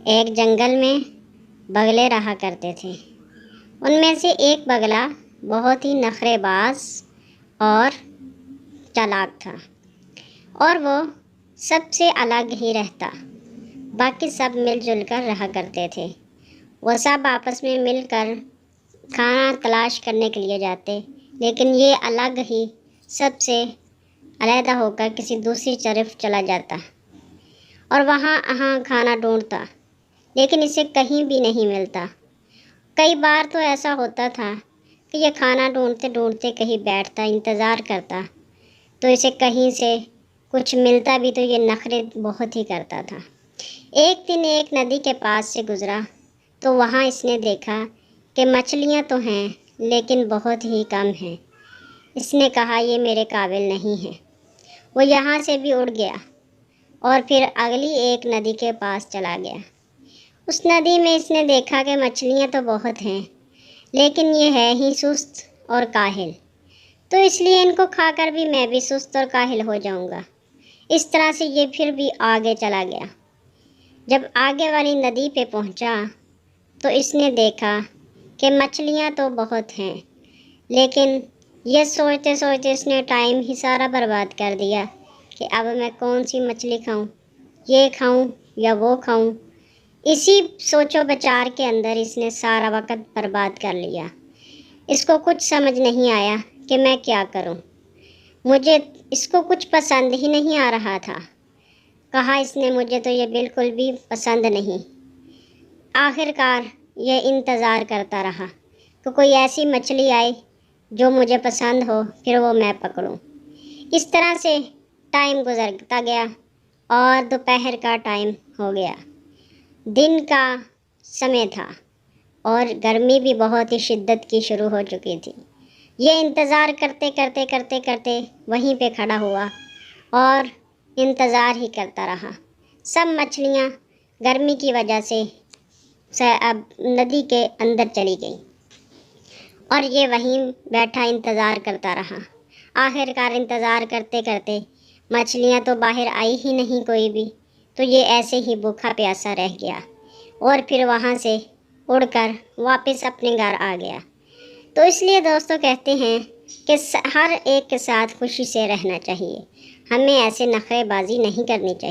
ایک جنگل میں بگلے رہا کرتے تھے۔ ان میں سے ایک بگلا بہت ہی نخرے باز اور چالاک تھا، اور وہ سب سے الگ ہی رہتا۔ باقی سب مل جل کر رہا کرتے تھے۔ وہ سب آپس میں مل کر کھانا تلاش کرنے کے لیے جاتے، لیکن یہ الگ ہی سب سے علیحدہ ہو کر کسی دوسری طرف چلا جاتا اور وہاں کھانا ڈھونڈتا، لیکن اسے کہیں بھی نہیں ملتا۔ کئی بار تو ایسا ہوتا تھا کہ یہ کھانا ڈھونڈتے ڈھونڈتے کہیں بیٹھتا، انتظار کرتا، تو اسے کہیں سے کچھ ملتا بھی تو یہ نخرے بہت ہی کرتا تھا۔ ایک دن ایک ندی کے پاس سے گزرا تو وہاں اس نے دیکھا کہ مچھلیاں تو ہیں لیکن بہت ہی کم ہیں۔ اس نے کہا یہ میرے قابل نہیں ہے۔ وہ یہاں سے بھی اڑ گیا اور پھر اگلی ایک ندی کے پاس چلا گیا۔ اس ندی میں اس نے دیکھا کہ مچھلیاں تو بہت ہیں لیکن یہ ہے ہی سست اور کاہل، تو اس لیے ان کو کھا کر بھی میں بھی سست اور کاہل ہو جاؤں گا۔ اس طرح سے یہ پھر بھی آگے چلا گیا۔ جب آگے والی ندی پہ پہنچا تو اس نے دیکھا کہ مچھلیاں تو بہت ہیں، لیکن یہ سوچتے سوچتے اس نے ٹائم ہی سارا برباد کر دیا کہ اب میں کون سی مچھلی کھاؤں، یہ کھاؤں یا وہ کھاؤں۔ اسی سوچ و بچار کے اندر اس نے سارا وقت برباد کر لیا۔ اس کو کچھ سمجھ نہیں آیا کہ میں کیا کروں۔ مجھے اس کو کچھ پسند ہی نہیں آ رہا تھا۔ کہا اس نے مجھے تو یہ بالکل بھی پسند نہیں۔ آخر کار یہ انتظار کرتا رہا کہ کوئی ایسی مچھلی آئے جو مجھے پسند ہو، پھر وہ میں پکڑوں۔ اس طرح سے ٹائم گزرتا گیا اور دوپہر کا ٹائم ہو گیا۔ دن کا سمے تھا اور گرمی بھی بہت ہی شدت کی شروع ہو چکی تھی۔ یہ انتظار کرتے کرتے کرتے کرتے وہیں پہ کھڑا ہوا اور انتظار ہی کرتا رہا۔ سب مچھلیاں گرمی کی وجہ سے اب ندی کے اندر چلی گئیں اور یہ وہیں بیٹھا انتظار کرتا رہا۔ آخر کار انتظار کرتے کرتے مچھلیاں تو باہر آئی ہی نہیں کوئی بھی، تو یہ ایسے ہی بھوکا پیاسا رہ گیا اور پھر وہاں سے اڑ کر واپس اپنے گھر آ گیا۔ تو اس لیے دوستوں کہتے ہیں کہ ہر ایک کے ساتھ خوشی سے رہنا چاہیے، ہمیں ایسے نخرے بازی نہیں کرنی چاہیے۔